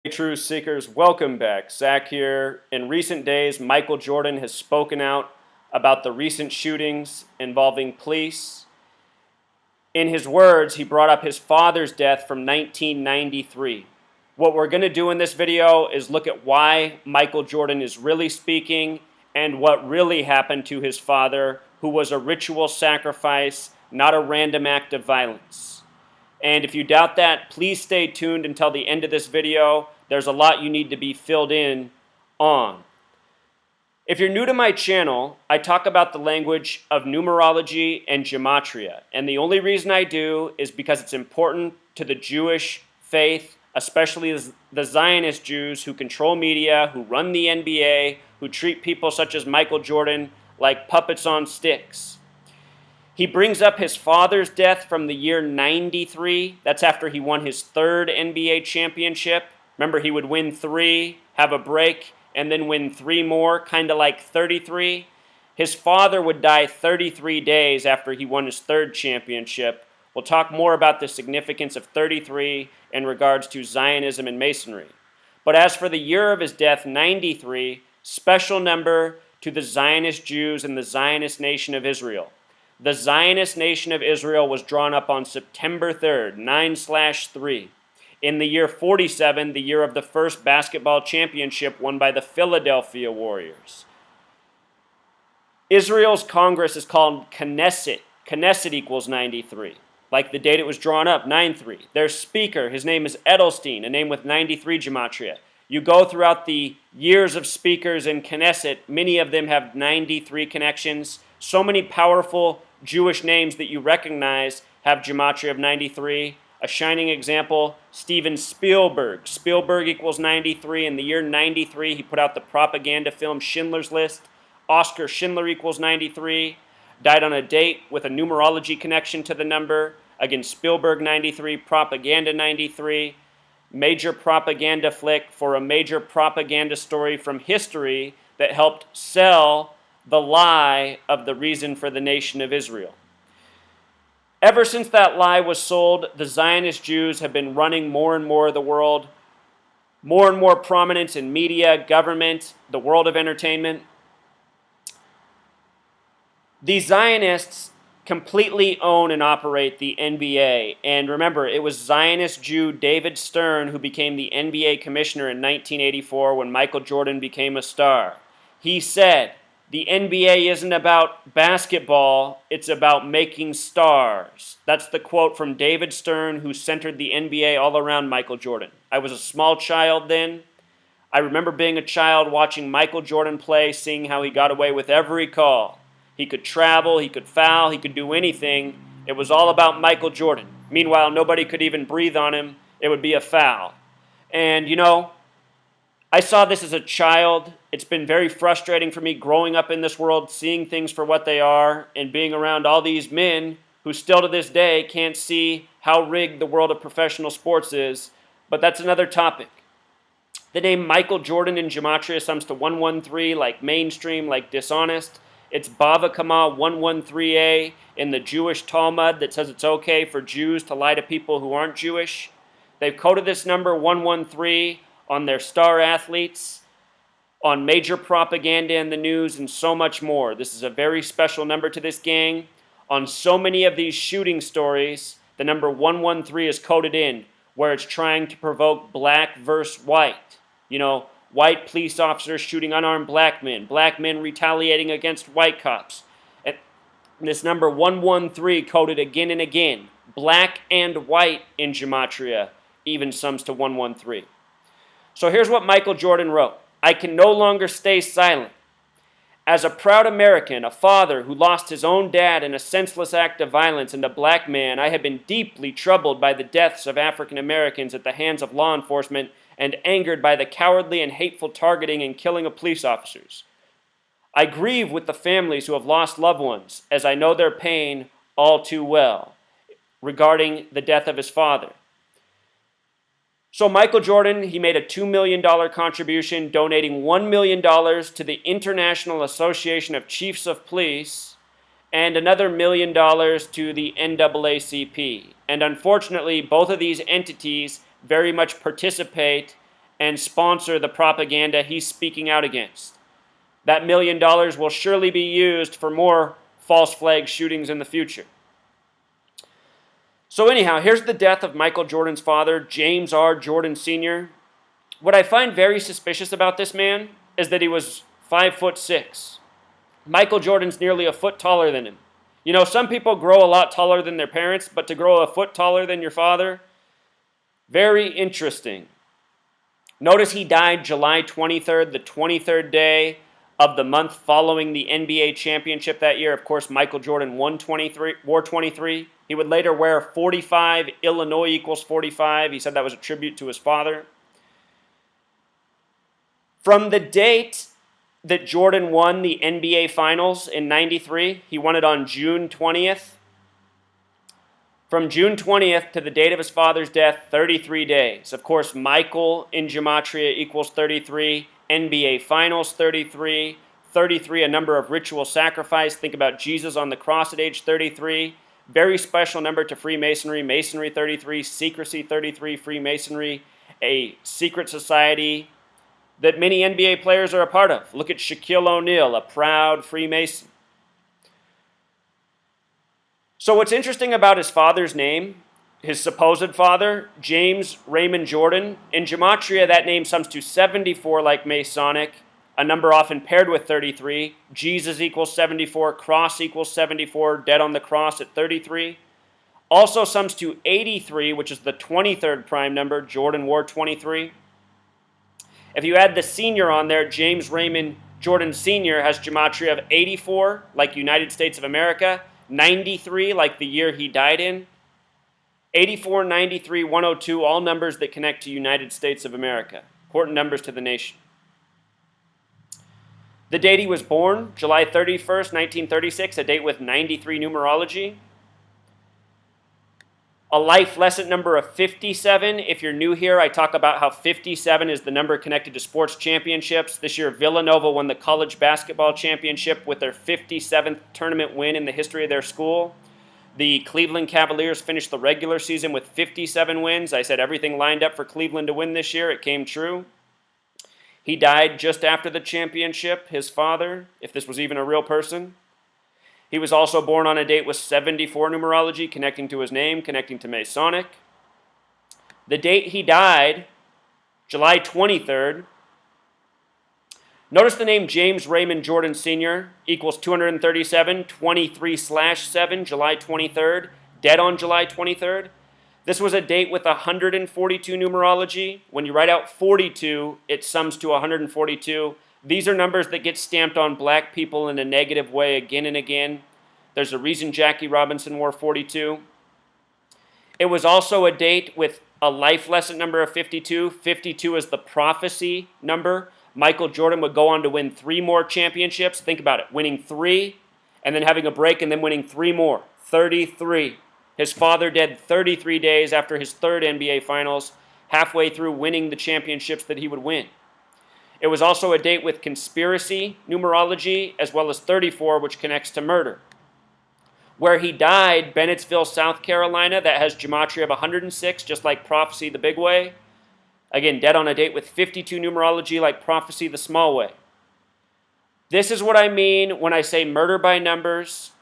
Truth Seekers, welcome back. Zach here. In recent days, Michael Jordan has spoken out about the recent shootings involving police. In his words, he brought up his father's death from 1993. What we're going to do in this video is look at why Michael Jordan is really speaking and what really happened to his father, who was a ritual sacrifice, not a random act of violence. And if you doubt that, please stay tuned until the end of this video. There's a lot you need to be filled in on. If you're new to my channel, I talk about the language of numerology and gematria. And the only reason I do is because it's important to the Jewish faith, especially the Zionist Jews who control media, who run the NBA, who treat people such as Michael Jordan like puppets on sticks. He brings up his father's death from the year 93. That's after he won his third NBA championship. Remember, he would win 3, have a break, and then win 3 more, kind of like 33. His father would die 33 days after he won his third championship. We'll talk more about the significance of 33 in regards to Zionism and Masonry. But as for the year of his death, 93, special number to the Zionist Jews and the Zionist nation of Israel. The Zionist nation of Israel was drawn up on September 3rd, 9/3. In the year 47, the year of the first basketball championship won by the Philadelphia Warriors. Israel's Congress is called Knesset. Knesset equals 93, like the date it was drawn up, 9/3. Their speaker, his name is Edelstein, a name with 93 gematria. You go throughout the years of speakers in Knesset, many of them have 93 connections. So many powerful Jewish names that you recognize have gematria of 93. A shining example, Steven Spielberg. Spielberg equals 93. In the year 93, he put out the propaganda film Schindler's List. Oskar Schindler equals 93. Died on a date with a numerology connection to the number. Again, Spielberg 93, propaganda 93. Major propaganda flick for a major propaganda story from history that helped sell the lie of the reason for the nation of Israel. Ever since that lie was sold, the Zionist Jews have been running more and more of the world, more and more prominence in media, government, the world of entertainment. The Zionists completely own and operate the NBA. And remember, it was Zionist Jew David Stern who became the NBA commissioner in 1984 when Michael Jordan became a star. He said, the NBA isn't about basketball, it's about making stars. That's the quote from David Stern, who centered the NBA all around Michael Jordan. I was a small child then. I remember being a child watching Michael Jordan play, seeing how he got away with every call. He could travel, he could foul, he could do anything. It was all about Michael Jordan. Meanwhile, nobody could even breathe on him. It would be a foul. And, you know, I saw this as a child. It's been very frustrating for me growing up in this world, seeing things for what they are, and being around all these men who still to this day can't see how rigged the world of professional sports is. But that's another topic. The name Michael Jordan in gematria sums to 113, like mainstream, like dishonest. It's Bava Kama 113a in the Jewish Talmud that says it's okay for Jews to lie to people who aren't Jewish. They've coded this number 113 on their star athletes, on major propaganda in the news, and so much more. This is a very special number to this gang. On so many of these shooting stories, the number 113 is coded in, where it's trying to provoke black versus white. You know, white police officers shooting unarmed black men retaliating against white cops. And this number 113 coded again and again, black and white in gematria, even sums to 113. So here's what Michael Jordan wrote. I can no longer stay silent. As a proud American, a father who lost his own dad in a senseless act of violence and a black man, I have been deeply troubled by the deaths of African Americans at the hands of law enforcement and angered by the cowardly and hateful targeting and killing of police officers. I grieve with the families who have lost loved ones, as I know their pain all too well, regarding the death of his father. So Michael Jordan, he made a $2 million contribution, donating $1 million to the International Association of Chiefs of Police and another $1 million to the NAACP. And unfortunately, both of these entities very much participate and sponsor the propaganda he's speaking out against. That $1 million will surely be used for more false flag shootings in the future. So anyhow, here's the death of Michael Jordan's father, James R. Jordan Sr. What I find very suspicious about this man is that he was 5'6". Michael Jordan's nearly a foot taller than him. You know, some people grow a lot taller than their parents, but to grow a foot taller than your father, very interesting. Notice he died July 23rd, the 23rd day of the month following the NBA championship that year. Of course, Michael Jordan wore 23. He would later wear 45. Illinois equals 45. He said that was a tribute to his father. From the date that Jordan won the NBA Finals in '93, he won it on June 20th. From June 20th to the date of his father's death, 33 days. Of course, Michael in Gematria equals 33, NBA Finals 33, 33 a number of ritual sacrifice. Think about Jesus on the cross at age 33. Very special number to Freemasonry, Masonry 33, secrecy 33, Freemasonry, a secret society that many NBA players are a part of. Look at Shaquille O'Neal, a proud Freemason. So what's interesting about his father's name, his supposed father, James Raymond Jordan, in Gematria that name sums to 74 like Masonic, a number often paired with 33. Jesus equals 74, cross equals 74, dead on the cross at 33. Also sums to 83, which is the 23rd prime number. Jordan wore 23. If you add the senior on there, James Raymond Jordan Sr. has Gematria of 84, like United States of America, 93, like the year he died in, 84, 93, 102, all numbers that connect to United States of America. Important numbers to the nation. The date he was born, July 31st, 1936, a date with 93 numerology. A life lesson number of 57. If you're new here, I talk about how 57 is the number connected to sports championships. This year, Villanova won the college basketball championship with their 57th tournament win in the history of their school. The Cleveland Cavaliers finished the regular season with 57 wins. I said everything lined up for Cleveland to win this year. It came true. He died just after the championship, his father, if this was even a real person. He was also born on a date with 74 numerology, connecting to his name, connecting to Masonic. The date he died, July 23rd. Notice the name James Raymond Jordan Sr. equals 237, 23/7, July 23rd, dead on July 23rd. This was a date with 142 numerology. When you write out 42, it sums to 142. These are numbers that get stamped on black people in a negative way again and again. There's a reason Jackie Robinson wore 42. It was also a date with a life lesson number of 52. 52 is the prophecy number. Michael Jordan would go on to win 3 more championships. Think about it, winning 3 and then having a break and then winning 3 more. 33. His father dead 33 days after his 3rd NBA Finals, halfway through winning the championships that he would win. It was also a date with conspiracy, numerology, as well as 34, which connects to murder. Where he died, Bennettsville, South Carolina, that has Gematria of 106, just like prophecy the big way. Again, dead on a date with 52 numerology, like prophecy the small way. This is what I mean when I say murder by numbers,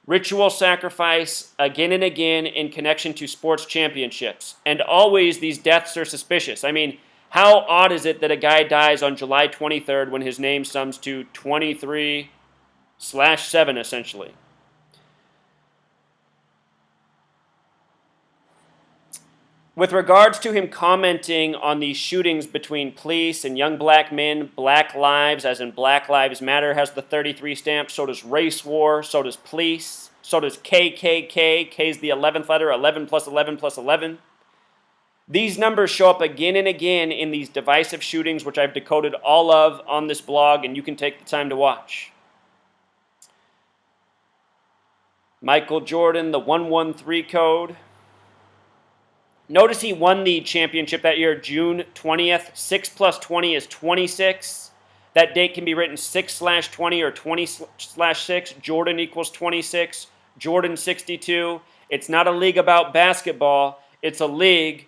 ritual sacrifice again and again in connection to sports championships. And always these deaths are suspicious. I mean, how odd is it that a guy dies on July 23rd when his name sums to 23/7, essentially? With regards to him commenting on these shootings between police and young black men, Black Lives, as in Black Lives Matter, has the 33 stamp. So does Race War. So does police. So does KKK. K is the 11th letter, 11 plus 11 plus 11. These numbers show up again and again in these divisive shootings, which I've decoded all of on this blog, and you can take the time to watch. Michael Jordan, the 113 code. Notice he won the championship that year, June 20th. 6 plus 20 is 26. That date can be written 6/20 or 20/6. Jordan equals 26. Jordan 62. It's not a league about basketball. It's a league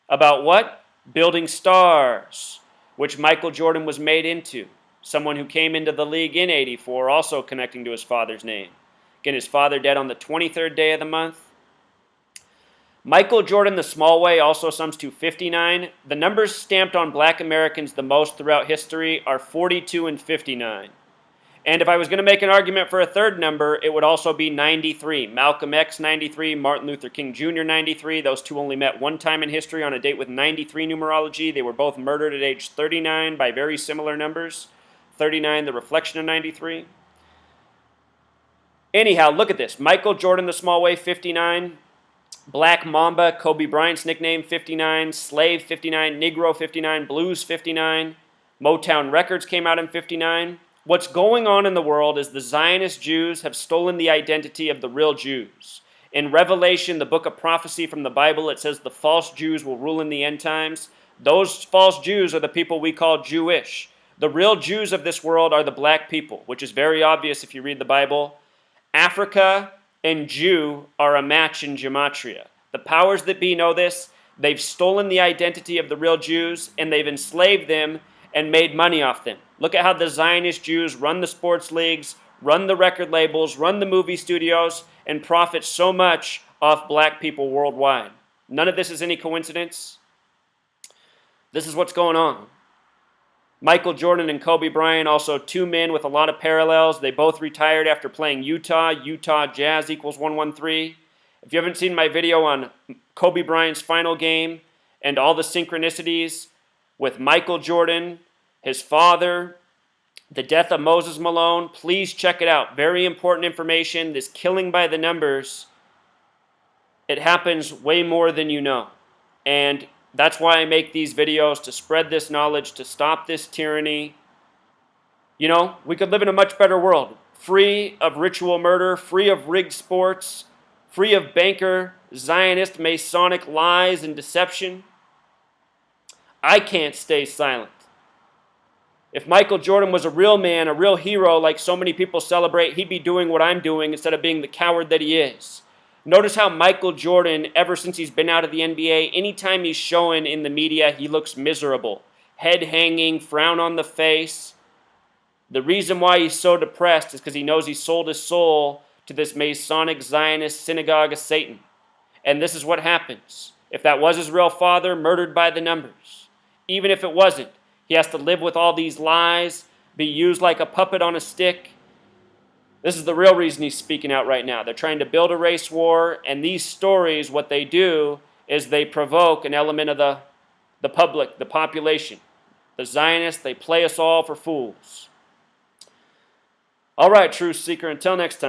about what? building stars, which Michael Jordan was made into. Someone who came into the league in 84, also connecting to his father's name. Again, his father dead on the 23rd day of the month. Michael Jordan, the small way, also sums to 59. The numbers stamped on black Americans the most throughout history are 42 and 59. And if I was going to make an argument for a third number, it would also be 93. Malcolm X, 93. Martin Luther King Jr., 93. Those two only met one time in history on a date with 93 numerology. They were both murdered at age 39 by very similar numbers. 39, the reflection of 93. Anyhow, look at this. Michael Jordan, the small way, 59. Black Mamba, Kobe Bryant's nickname, 59. Slave, 59. Negro, 59. Blues, 59. Motown Records came out in 59. What's going on in the world is the Zionist Jews have stolen the identity of the real Jews. In Revelation, the book of prophecy from the Bible, it says the false Jews will rule in the end times. Those false Jews are the people we call Jewish. The real Jews of this world are the black people, which is very obvious if you read the Bible. Africa and Jew are a match in gematria. The powers that be know this. They've stolen the identity of the real Jews, and they've enslaved them and made money off them. Look at how the Zionist Jews run the sports leagues, run the record labels, run the movie studios, and profit so much off black people worldwide. None of this is any coincidence. This is what's going on. Michael Jordan and Kobe Bryant, also two men with a lot of parallels. They both retired after playing Utah. Utah Jazz equals 113. If you haven't seen my video on Kobe Bryant's final game and all the synchronicities with Michael Jordan, his father, the death of Moses Malone, please check it out. Very important information. This killing by the numbers, it happens way more than you know. And that's why I make these videos, to spread this knowledge, to stop this tyranny. You know, we could live in a much better world, free of ritual murder, free of rigged sports, free of banker, Zionist, Masonic lies and deception. I can't stay silent. If Michael Jordan was a real man, a real hero like so many people celebrate, he'd be doing what I'm doing instead of being the coward that he is. Notice how Michael Jordan, ever since he's been out of the NBA, anytime he's showing in the media, he looks miserable. Head hanging, frown on the face. The reason why he's so depressed is because he knows he sold his soul to this Masonic Zionist synagogue of Satan. And this is what happens. If that was his real father, murdered by the numbers. Even if it wasn't, he has to live with all these lies, be used like a puppet on a stick. This is the real reason he's speaking out right now. They're trying to build a race war, and these stories, what they do is they provoke an element of the public, the population. The Zionists, they play us all for fools. All right, Truth Seeker, until next time.